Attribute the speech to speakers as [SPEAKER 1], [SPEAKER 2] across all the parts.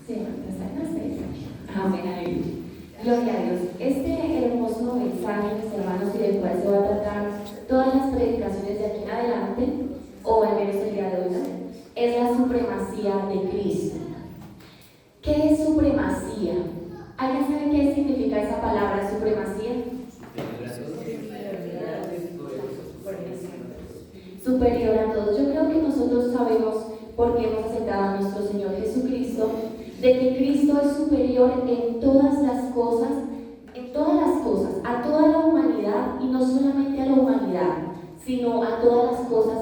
[SPEAKER 1] Sí, amén, aleluya. Gloria a Dios. Este hermoso mensaje, mis hermanos, y del cual se va a tratar todas las predicaciones de aquí en adelante, o al menos el día de hoy, ¿no? Es la supremacía de Cristo. ¿Qué es supremacía? ¿Alguien sabe qué significa esa palabra, supremacía? Superior a todos. Yo creo que nosotros sabemos, porque hemos aceptado a nuestro Señor Jesucristo, de que Cristo es superior en todas las cosas, a toda la humanidad, y no solamente a la humanidad, sino a todas las cosas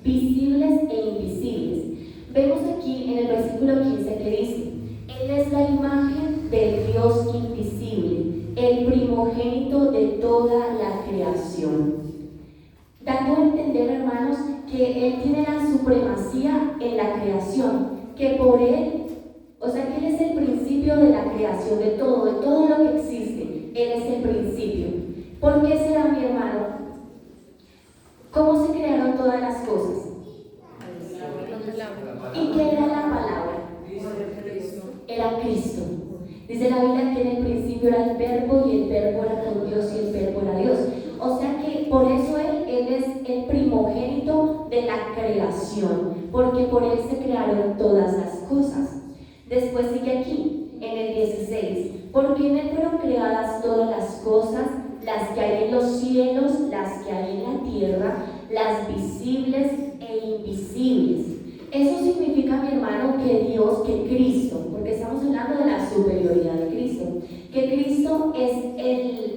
[SPEAKER 1] visibles e invisibles. Vemos aquí en el versículo 15 que dice: Él es la imagen del Dios invisible, el primogénito de toda la creación. Dando a entender, hermanos, que Él tiene la supremacía en la creación, que por Él, o sea que Él es el principio de la creación, de todo lo que existe. Él es el principio. ¿Por qué será, mi hermano? ¿Cómo se crearon todas las cosas? ¿Y qué era la palabra? Era Cristo. Dice la Biblia que en el principio era el verbo, y el verbo era con Dios, y el verbo era Dios. O sea que por eso Él es el primogénito de la creación, porque por Él se crearon todas las cosas. Después sigue aquí, en el 16: porque en Él fueron creadas todas las cosas, las que hay en los cielos, las que hay en la tierra, las visibles e invisibles. Eso significa, mi hermano, que Dios, que Cristo, porque estamos hablando de la superioridad de Cristo, que Cristo es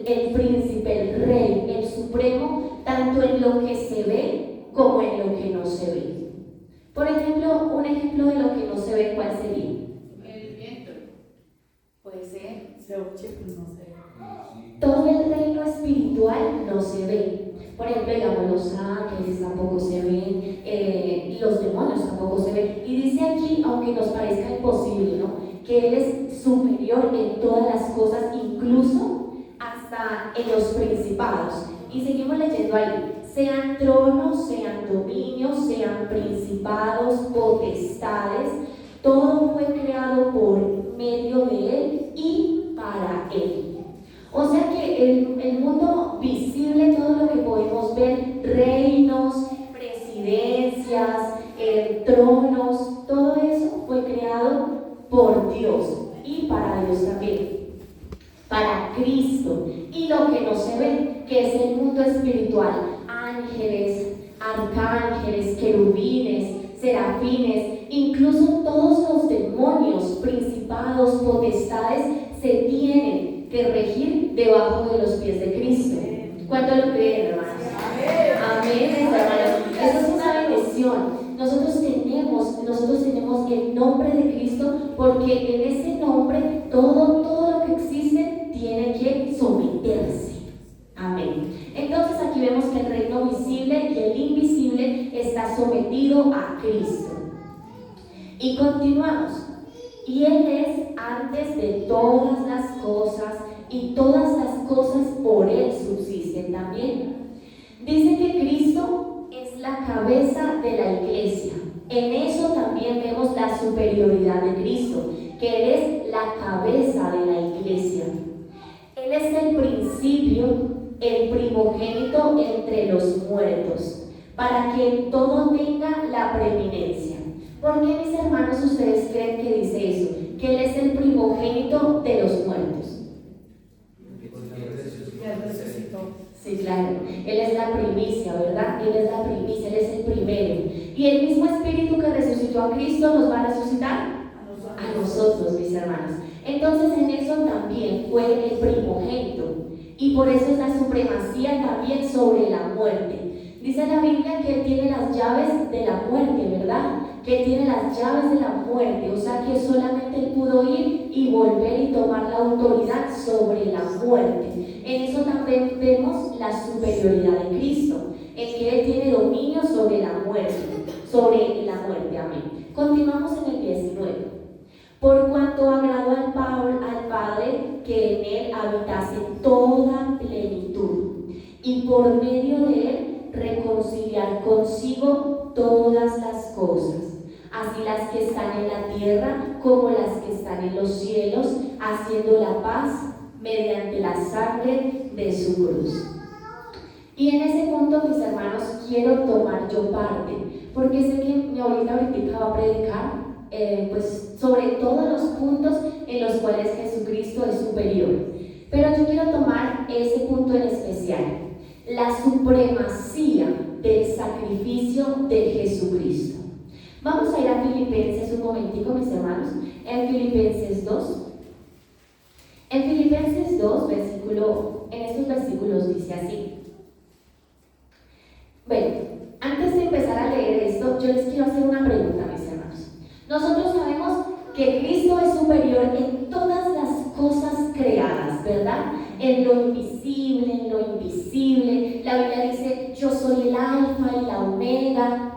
[SPEAKER 1] el príncipe, el rey, el supremo, tanto en lo que se ve como en lo que no se ve. Por ejemplo, un ejemplo de lo que no se ve, ¿cuál sería?
[SPEAKER 2] El viento.
[SPEAKER 1] Puede ser.
[SPEAKER 2] Se oye, pero no se ve.
[SPEAKER 1] Todo el reino espiritual no se ve. Por ejemplo, digamos, los ángeles tampoco se ven, los demonios tampoco se ven. Y dice aquí, aunque nos parezca imposible, ¿no?, que Él es superior en todas las cosas, incluso hasta en los principados. Y seguimos leyendo ahí: sean tronos, sean dominios, sean principados, potestades, todo fue creado por medio de Él y para Él. O sea que el mundo visible, todo lo que podemos ver, reinos, presidencias, tronos, todo eso fue creado por Dios y para Dios también, para Cristo. Y lo que no se ve, que es el mundo espiritual: ángeles, arcángeles, querubines, serafines, incluso todos los demonios, principados, potestades, se tienen que regir debajo de los pies de Cristo. ¿Cuánto lo creen, hermanos? Amén, hermanos. Eso es una bendición. Nosotros tenemos el nombre de Cristo, porque en ese nombre todo lo que existe tiene que someterse. Amén. Entonces aquí vemos que el reino visible y el invisible está sometido a Cristo. Y continuamos: y Él es antes de todas las cosas, y todas las cosas por Él subsisten también. Dice que Cristo es la cabeza de la iglesia. En eso también vemos la superioridad de Cristo, que Él es la cabeza de la iglesia. Él es el principio, el primogénito entre los muertos, para que todo tenga la preeminencia. ¿Por qué, mis hermanos, ustedes creen que dice eso? Que Él es el primogénito de los muertos. Sí, claro. Él es la primicia, ¿verdad? Él es la primicia, Él es el primero. Y el mismo Espíritu que resucitó a Cristo nos va a resucitar a nosotros, mis hermanos. Entonces, en eso también fue el primogénito. Y por eso es la supremacía también sobre la muerte. Dice la Biblia que Él tiene las llaves de la muerte, ¿verdad? Que Él tiene las llaves de la muerte. O sea que solamente Él pudo ir y volver y tomar la autoridad sobre la muerte. En eso también vemos la superioridad de Cristo, en que Él tiene dominio sobre la muerte. Amén. Continuamos en el 19. Por cuanto agradó al Padre que en Él habitase toda plenitud, y por medio de Él reconciliar consigo todas las cosas, así las que están en la tierra como las que están en los cielos, haciendo la paz mediante la sangre de su cruz. Y en ese punto, mis hermanos, quiero tomar yo parte, porque sé que mi abuelita ahorita va a predicar pues sobre todos los puntos en los cuales Jesucristo es superior. Pero yo quiero tomar ese punto en especial, la supremacía del sacrificio de Jesucristo. Vamos a ir a Filipenses un momentico, mis hermanos, en Filipenses 2. En Filipenses 2, en estos versículos dice así. Bueno, antes de empezar a leer esto, yo les quiero hacer una pregunta, mis hermanos. Nosotros sabemos que Cristo es superior en todas las cosas creadas, ¿verdad? En lo invisible, en lo invisible. La Biblia dice, yo soy el alfa y la omega,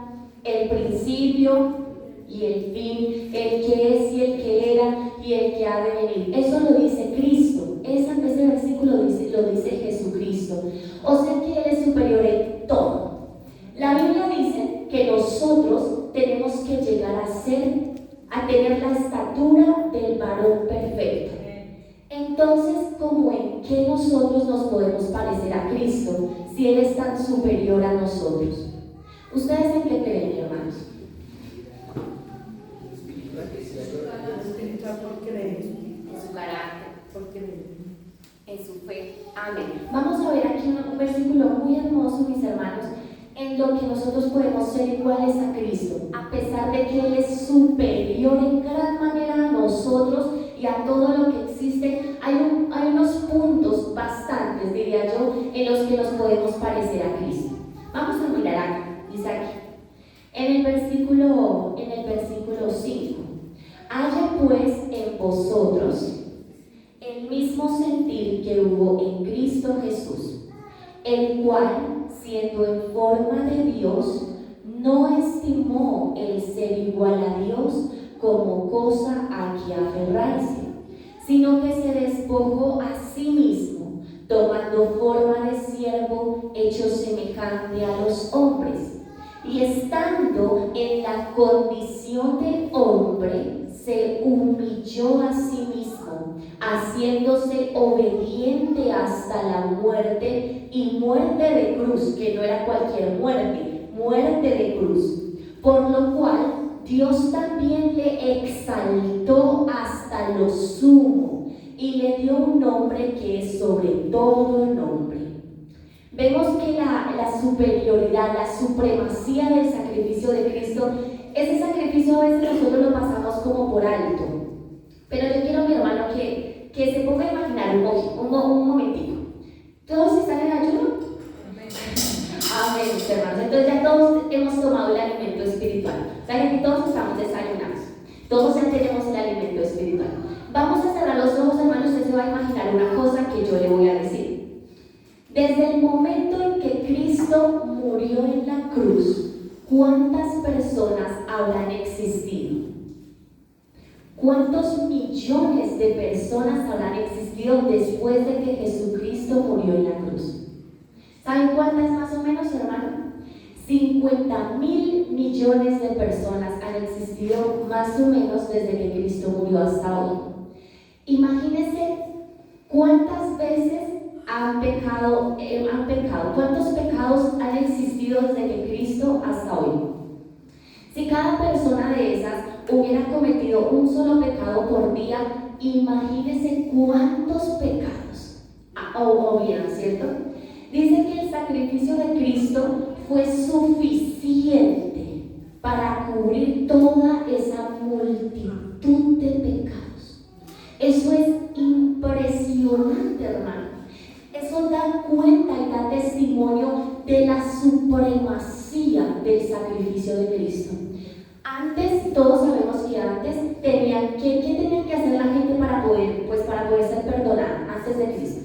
[SPEAKER 1] el principio y el fin, el que es y el que era y el que ha de venir. Eso lo dice Cristo. Ese versículo lo dice Jesucristo. O sea que Él es superior en todo. La Biblia dice que nosotros tenemos que llegar a tener la estatura del varón perfecto. Entonces, ¿cómo en qué nosotros nos podemos parecer a Cristo si Él es tan superior a nosotros? ¿Ustedes en qué creen, hermanos? En su carácter, en su fe. Amén. Vamos a ver aquí un versículo muy hermoso, mis hermanos, en lo que nosotros podemos ser iguales a Cristo, a pesar de que Él es superior en gran manera a nosotros y a todo lo que existe. Hay unos puntos bastantes, diría yo, en los que nos podemos parecer a Cristo. Vamos a mirar acá, dice aquí, en el versículo 5. Haya pues en vosotros el mismo sentir que hubo en Cristo Jesús, el cual, siendo en forma de Dios, no estimó el ser igual a Dios como cosa a que aferrarse, sino que se despojó a sí mismo, tomando forma de siervo, hecho semejante a los hombres, y estando en la condición de hombre, se humilló a sí mismo, haciéndose obediente hasta la muerte, y muerte de cruz, que no era cualquier muerte, muerte de cruz, por lo cual Dios también le exaltó hasta lo sumo y le dio un nombre que es sobre todo nombre. Vemos que la superioridad, la supremacía del sacrificio de Cristo, ese sacrificio a veces nosotros lo pasamos como por alto. Pero yo quiero, mi hermano, que se ponga a imaginar un momentito. ¿Todos están en ayuno? Amén, mis hermanos. Entonces ya todos hemos tomado el alimento espiritual. O sea que aquí todos estamos desayunados. Todos ya tenemos el alimento espiritual. Vamos a cerrar los ojos, hermanos. Usted se va a imaginar una cosa que yo le voy a decir. Desde el momento en que Cristo murió en la cruz, ¿cuántas personas habrán existido? ¿Cuántos millones de personas habrán existido después de que Jesucristo murió en la cruz? ¿Saben cuántas más o menos, hermano? 50.000 millones de personas han existido más o menos desde que Cristo murió hasta hoy. Imagínense cuántas veces han pecado, cuántos pecados han existido desde que Cristo hasta hoy. Si cada persona de esas hubiera cometido un solo pecado por día, imagínense cuántos pecados hubieran, ¿cierto? Dice que el sacrificio de Cristo fue suficiente para cubrir toda esa multitud de pecados. Eso es impresionante, hermano. Eso da cuenta y da testimonio de la supremacía del sacrificio de Cristo. Antes, todos sabemos que antes ¿qué tenía que hacer la gente para poder ser perdonada antes de Cristo?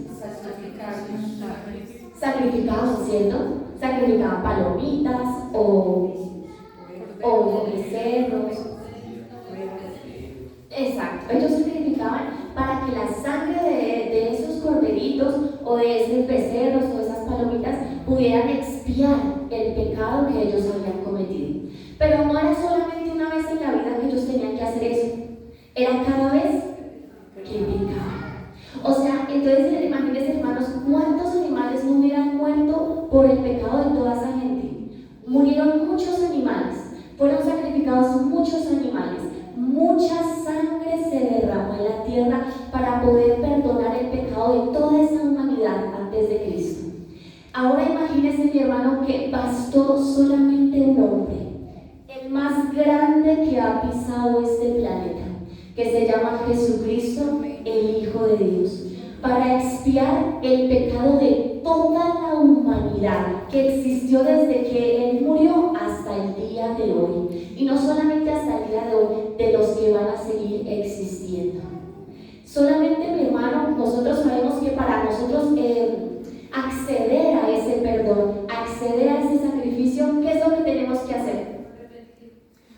[SPEAKER 1] Sacrificaban, ¿cierto? Sacrificaban palomitas o becerros. Exacto, ellos sacrificaban para que la sangre de esos corderitos o de esos becerros o esas palomitas pudieran expiar el pecado que ellos habían cometido. Pero no era solamente una vez en la era cada vez que pecaba. O sea, entonces imagínense, hermanos, cuántos animales no hubieran muerto por el pecado de toda esa gente. Murieron muchos animales, fueron sacrificados muchos animales, mucha sangre se derramó en la tierra para poder perdonar el pecado de toda esa humanidad antes de Cristo. Ahora imagínense, mi hermano, que bastó solamente un hombre, el más grande que ha pisado este planeta, que se llama Jesucristo, el Hijo de Dios, para expiar el pecado de toda la humanidad que existió desde que Él murió hasta el día de hoy. Y no solamente hasta el día de hoy, de los que van a seguir existiendo. Solamente, mi hermano, nosotros sabemos que para nosotros acceder a ese perdón, acceder a ese sacrificio, ¿qué es lo que tenemos que hacer?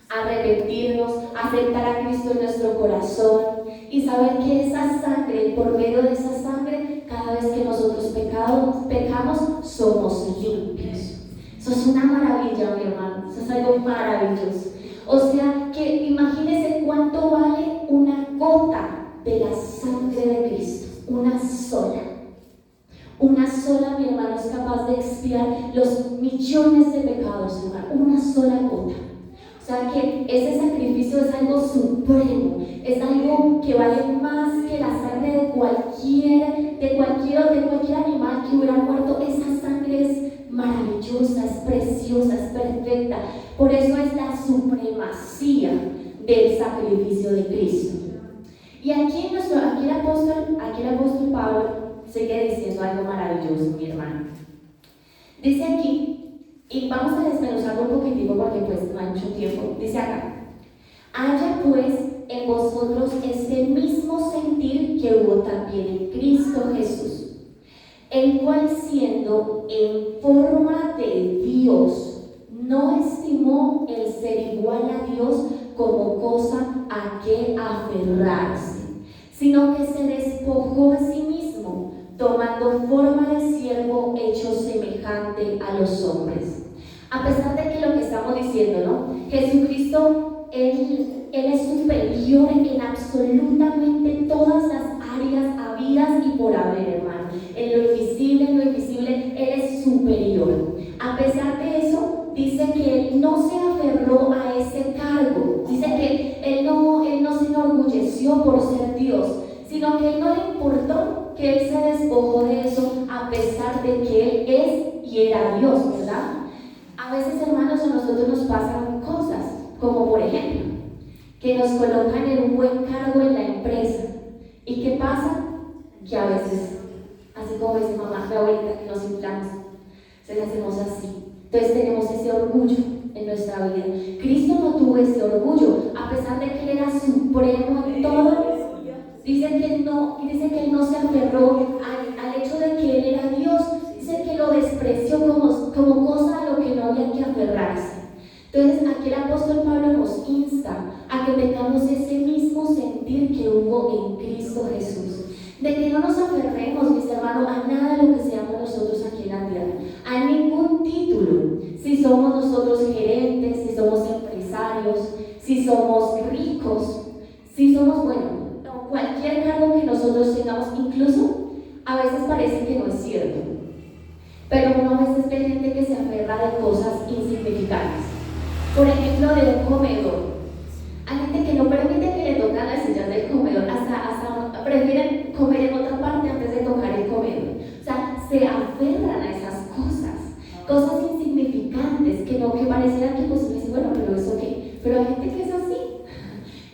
[SPEAKER 1] Arrepentirnos, aceptar a Cristo en nuestro corazón y saber que esa sangre, por medio de esa sangre, cada vez que nosotros pecamos, somos limpios. Eso es una maravilla, mi hermano, eso es algo maravilloso. O sea, que imagínense cuánto vale una gota de la sangre de Cristo, una sola. Una sola, mi hermano, es capaz de expiar los millones de pecados, hermano, una sola gota. O sea que ese sacrificio es algo supremo, es algo que vale más que la sangre de cualquier animal que hubiera muerto. Esa sangre es maravillosa, es preciosa, es perfecta. Por eso es la supremacía del sacrificio de Cristo. Y aquí el apóstol Pablo sigue diciendo algo maravilloso, mi hermano. Dice aquí, y vamos a desmenuzarlo un poquitico porque pues no hay mucho tiempo. Dice acá: haya pues en vosotros este mismo sentir que hubo también en Cristo Jesús, el cual siendo en forma de Dios, no estimó el ser igual a Dios como cosa a que aferrarse, sino que se despojó a sí mismo, tomando forma de siervo, hecho semejante a los hombres. A pesar de que lo que estamos diciendo, ¿no? Jesucristo, Él es superior en absolutamente todas las áreas habidas y por haber, hermano. En lo invisible, Él es superior. A pesar de eso, dice que Él no se aferró a ese cargo. Dice que Él no se enorgulleció por ser Dios, sino que no le importó que Él se despojó de eso, a pesar de que Él es y era Dios, ¿verdad? A veces, hermanos, a nosotros nos pasan cosas, como por ejemplo, que nos colocan en un buen cargo en la empresa. ¿Y qué pasa? Que a veces, así como dice mamá, la abuelita, que nos inflamos, se le hacemos así. Entonces tenemos ese orgullo en nuestra vida. Cristo no tuvo ese orgullo, a pesar de que Él era supremo en todo. Dice que Él no se aferró al hecho de que Él era Dios. Dice que lo despreció como cosa a lo que no había que aferrarse. Entonces aquí el apóstol Pablo nos insta a que tengamos ese mismo sentir que hubo en Cristo Jesús, de que no nos aferremos, mis hermanos, a nada de lo que seamos nosotros aquí en la tierra, a ningún título. Si somos nosotros gerentes, si somos empresarios, si somos ricos, si somos, cualquier cargo que nosotros tengamos, incluso a veces parece que no es cierto, pero uno a veces ve gente que se aferra de cosas insignificantes. Por ejemplo, de un comedor. Hay gente que no permite que le toquen las sillas del comedor, hasta prefieren comer en otra parte antes de tocar el comedor. O sea, se aferran a esas cosas insignificantes, que pareciera que pues dice, pero eso qué, pero hay gente que es así.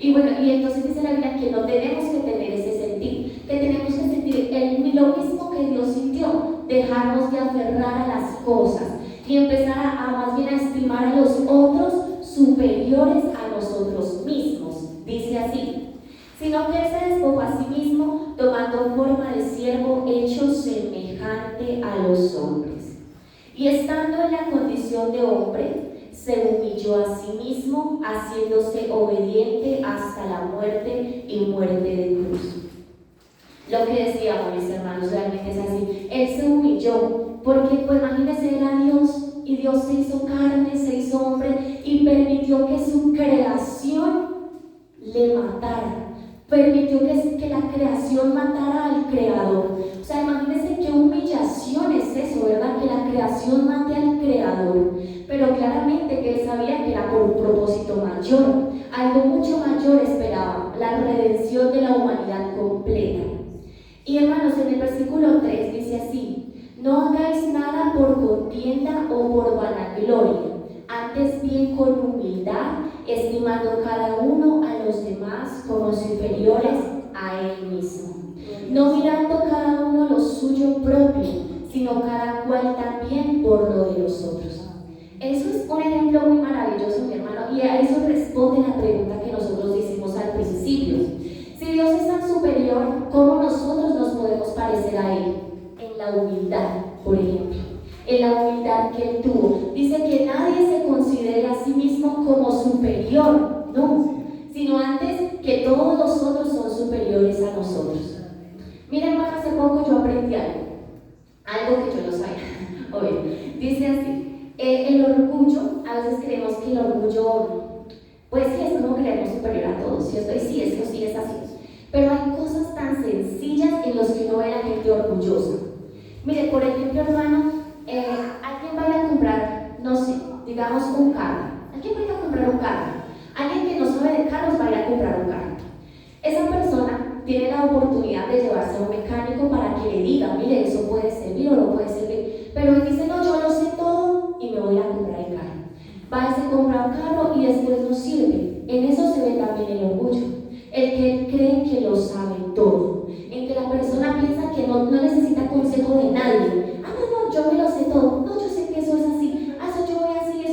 [SPEAKER 1] Y entonces dice la Biblia que no tenemos que tener ese sentir, que tenemos que sentir lo mismo que Dios sintió, dejarnos de aferrar a las cosas y empezar a más bien a estimar a los otros superiores a nosotros mismos. Dice así: sino que Él se despojó a sí mismo, tomando forma de siervo, hecho semejante a los hombres. Y estando en la condición de hombre, se humilló a sí mismo, haciéndose obediente hasta la muerte y muerte de cruz. Lo que decíamos, mis hermanos, realmente es así. Él se humilló, porque pues imagínense, era Dios, y Dios se hizo carne, se hizo hombre, y permitió que su creación le matara, permitió que la creación matara al creador. O sea, imagínense qué humillación es eso, ¿verdad? Que la creación mate al creador. Pero claramente que él sabía que era por un propósito mayor. Algo mucho mayor esperaba, la redención de la humanidad completa. Y hermanos, en el versículo 3 dice así: no hagáis nada por contienda o por vanagloria, antes bien con humildad, estimando cada uno a los demás como superiores a él mismo, no mirando cada uno lo suyo propio, sino cada cual también por lo de los otros. Eso es un ejemplo muy maravilloso, mi hermano, y a eso responde la pregunta que nosotros hicimos al principio. Si Dios es tan superior, ¿cómo nosotros nos podemos parecer a Él? En la humildad, por ejemplo, en la humildad que Él tuvo. Dice que nadie se considere a sí mismo como superior, no, sino antes que todos los otros son superiores a nosotros. Miren, hermano, hace poco yo aprendí algo que yo no sabía. Oye, dice así: el orgullo, a veces creemos que el orgullo, pues sí, es como creernos superior a todos, ¿cierto? Y sí, esto sí es así. Pero hay cosas tan sencillas en las que uno ve a la gente orgullosa. Mire, por ejemplo, hermano, alguien va a ir a comprar, no sé, digamos un carro. Alguien va a ir a comprar un carro. Alguien que no sabe de carros va a ir a comprar un carro. Esa persona tiene la oportunidad de llevarse a un mecánico para que le diga: mire, eso puede servir o no puede servir. Pero él dice: no, yo lo sé todo y me voy a comprar el carro. Va y se compra un carro y después no sirve. En eso se ve también el orgullo. El que cree que lo sabe todo. En que la persona piensa que no necesita consejo de nadie. Ah, no, yo me lo sé todo. No, yo sé que eso es así. Ah, eso yo voy así,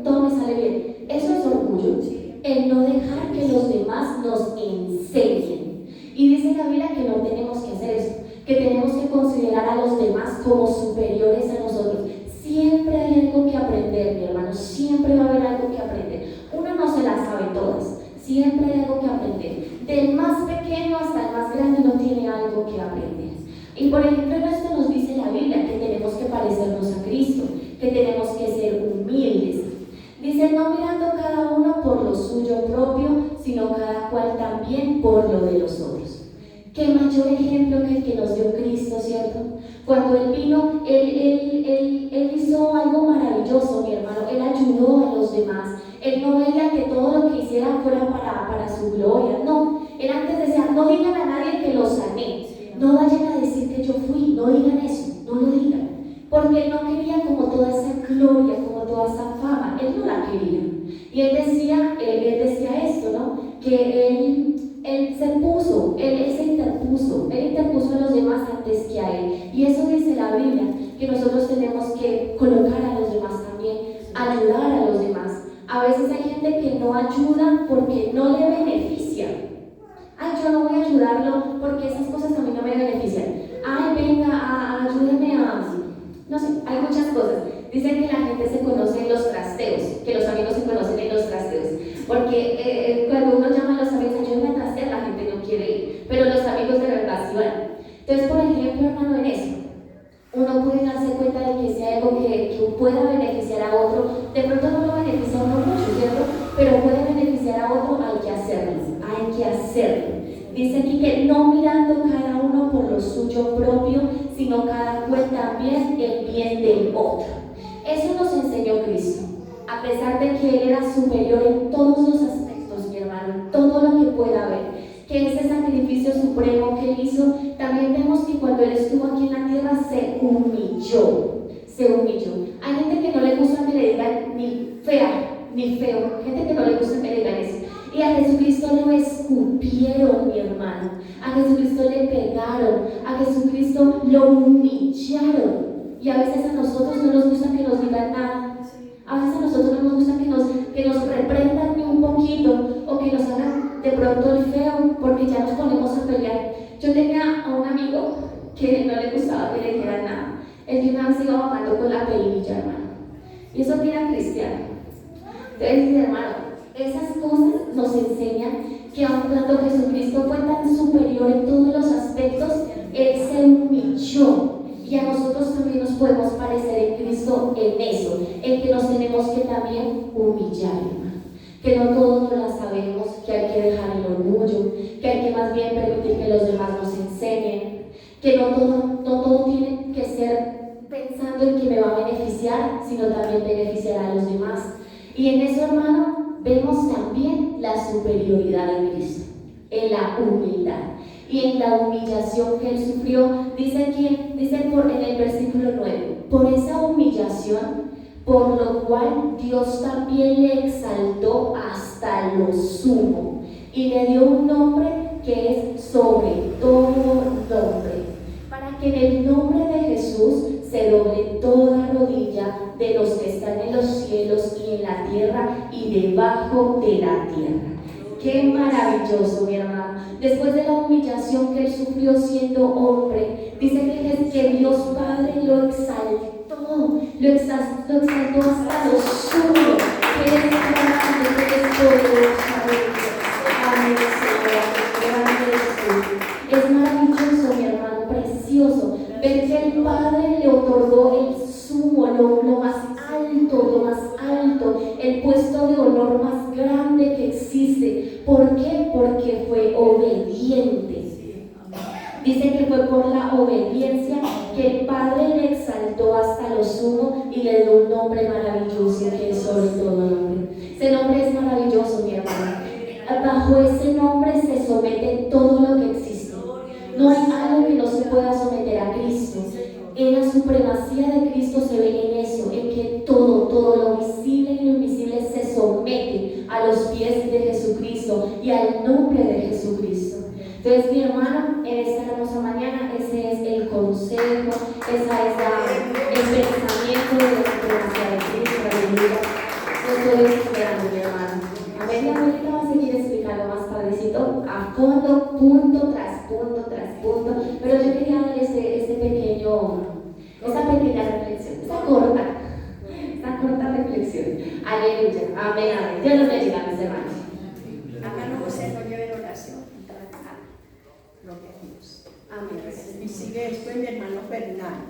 [SPEAKER 1] todo me sale bien. Eso es orgullo. El no dejar que los demás nos enseñen. Y dice la Biblia que no tenemos que hacer eso. Que tenemos que considerar a los demás como superiores a nosotros. Siempre hay algo que aprender, mi hermano. Siempre va a haber algo que aprender. Uno no se las sabe todas. Siempre hay algo que aprender. Del más pequeño hasta el más grande uno tiene algo que aprender. Y por ejemplo, en esto nos dice la Biblia que tenemos que parecernos a Cristo, que tenemos que ser humildes. Dice: no mirando cada uno por lo suyo propio, sino cada cual también por lo de los otros. Qué mayor ejemplo que el que nos dio Cristo, ¿cierto? Cuando Él vino, Él hizo algo maravilloso, mi hermano. Él ayudó a los demás. Él no veía que todo lo que hiciera fuera para su gloria, no. Él antes decía: no digan a nadie que lo sané. No vayan a decir que yo fui, no digan eso, no lo digan. Porque Él no quería como toda esa gloria, como toda esa fama. Él no la quería. Y Él decía esto, ¿no? Que Él se interpuso a los demás antes que a Él. Y eso dice la Biblia, que nosotros tenemos que colocar a los demás también, ayudar a los demás. A veces hay gente que no ayuda porque no le beneficia. Ay, yo no voy a ayudarlo porque esas cosas a mí no me benefician. Ay, venga, ayúdeme a... No sé, hay muchas cosas. Dicen que la gente se conoce en los trasteos, que los amigos se conocen en los trasteos. Porque cuando uno llama a los amigos: ayúdame a trastear, la gente no quiere ir. Pero los amigos de verdad sí van. Entonces, por ejemplo, hermano, en eso, uno puede darse cuenta de que si hay algo que pueda beneficiar a otro, de pronto no lo beneficia a uno mucho, ¿cierto? Pero puede beneficiar a otro, hay que hacerlo. Dice aquí que no mirando cada uno por lo suyo propio, sino cada cual también el bien del otro. Eso nos enseñó Cristo. A pesar de que Él era superior en todos los aspectos, mi hermano, en todo lo que pueda haber, que ese sacrificio supremo que Él hizo, también vemos que cuando Él estuvo aquí en la tierra se humilló. Hay gente que no le gusta que le digan ni fea, ni feo, gente que no le gusta que le digan eso. Y a Jesucristo lo escupieron, mi hermano. A Jesucristo le pegaron, a Jesucristo lo humillaron. Y a veces a nosotros no nos gusta que nos digan nada. A veces a nosotros no nos gusta que nos reprendan ni un poquito, o que nos hagan de pronto el feo, porque ya nos ponemos a pelear. Yo tenía a un amigo que no le gustaba que le dijeran nada. Él de una vez iba bajando con la pelilla, hermano. Y eso que era cristiano. Entonces, hermano, esas cosas nos enseñan que aun cuando Jesucristo fue tan superior en todos los aspectos, Él se humilló. Y a nosotros también nos podemos parecer en Cristo en eso, en que nos tenemos que también humillar, hermano. Que no todos nos la sabemos, que hay que dejar el orgullo, que hay que más bien permitir que los demás nos enseñen, que no todo tiene que ser pensando en que me va a beneficiar, sino también beneficiar a los demás. Y en eso, hermano, vemos también la superioridad de Cristo, en la humildad y en la humillación que Él sufrió. Dice en el versículo 9, por esa humillación, por lo cual Dios también le exaltó hasta lo sumo y le dio un nombre que es sobre todo nombre, para que en el nombre de Jesús se doble toda rodilla de los que están en los cielos y en la tierra y debajo de la tierra. Qué maravilloso, mi hermano. Después de la humillación que Él sufrió siendo hombre, dice que Dios Padre lo exaltó hasta lo sumo, que es grande, que es poderoso. Amén, Señor. Es maravilloso, mi hermano, precioso, ver que el Padre le otorgó el sumo, lo más alto, el puesto de honor más grande que existe. ¿Por qué? Porque fue obediente. Dice que fue por la obediencia que el Padre le exaltó hasta lo sumo y le dio un nombre maravilloso que es sobre todo nombre. Ese nombre es maravilloso, mi hermano. Bajo ese nombre se somete todo lo que existe. No hay algo que no se pueda someter a Cristo. En la supremacía de Cristo se ve en eso, en que todo lo visible y lo invisible se somete a los pies de Jesucristo y al nombre de Jesucristo. Entonces, mi hermano, en esta hermosa mañana, ese es el consejo, esa es el pensamiento de la supremacía de Cristo. Aleluya. Yo estoy esperando, mi hermano. Amén. La abuelita va a seguir explicando más tardecito, a fondo, punto tras punto tras punto. Pero yo quería dar esta pequeña reflexión, esta corta reflexión. Aleluya. Amén, amén. Dios los bendiga, mis hermanos.
[SPEAKER 3] Háganos yo en oración. Gloria a Dios.
[SPEAKER 1] Amén.
[SPEAKER 3] Y sigue después mi hermano Fernando.